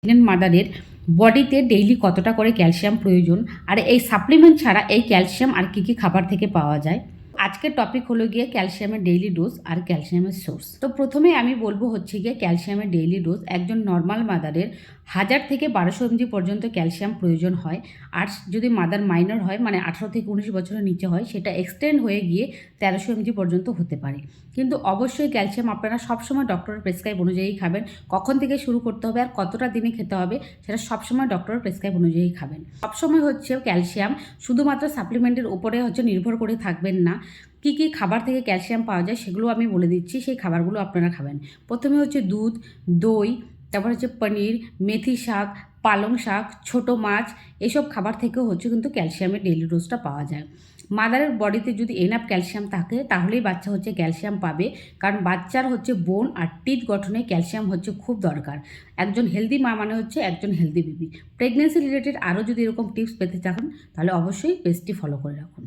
Pregnant মাদারের বডিতে daily কতটা করে ক্যালসিয়াম প্রয়োজন, আর এই সাপ্লিমেন্ট ছাড়া এই ক্যালসিয়াম আর কী কী খাবার থেকে পাওয়া যায়। আজকের টপিক হলো গিয়ে ক্যালসিয়ামের ডেইলি ডোজ আর ক্যালসিয়ামের সোর্স। তো প্রথমে আমি বলবো হচ্ছে গিয়ে ক্যালসিয়ামের ডেইলি ডোজ। একজন নর্মাল মাদারের 1000 থেকে 1200 mg পর্যন্ত ক্যালসিয়াম প্রয়োজন হয়। আর যদি মাদার মাইনর হয়, মানে 18 থেকে 19 বছরের নিচে হয়, সেটা এক্সটেন্ড হয়ে গিয়ে 1300 mg পর্যন্ত হতে পারে। কিন্তু অবশ্যই ক্যালসিয়াম আপনারা সবসময় ডক্টরের প্রেসক্রাইব অনুযায়ী খাবেন। কখন থেকে শুরু করতে হবে আর কতটা দিনে খেতে হবে সেটা সবসময় ডক্টরের প্রেসক্রাইব অনুযায়ী খাবেন। সবসময় হচ্ছে ক্যালসিয়াম শুধুমাত্র সাপ্লিমেন্টের উপরে নির্ভর করে থাকবেন না। কী কী খাবার থেকে ক্যালসিয়াম পাওয়া যায় সেগুলো আমি বলে দিচ্ছি, সেই খাবারগুলো আপনারা খাবেন। প্রথমে হচ্ছে দুধ, দই, তারপর হচ্ছে পনির, মেথি শাক, পালং শাক, ছোট মাছ, এসব খাবার থেকেও কিন্তু ক্যালসিয়ামের ডেইলি ডোজটা পাওয়া যায়। মাদারের বডিতে যদি এনাফ ক্যালসিয়াম থাকে তাহলেই বাচ্চা ক্যালসিয়াম পাবে, কারণ বাচ্চার বোন আর টিথ গঠনে ক্যালসিয়াম খুব দরকার। একজন হেলদি মা মানে একজন হেলদি বেবি। প্রেগনেন্সি রিলেটেড আরও যদি এরকম টিপস পেতে চান তাহলে অবশ্যই পেজটি ফলো করে রাখুন।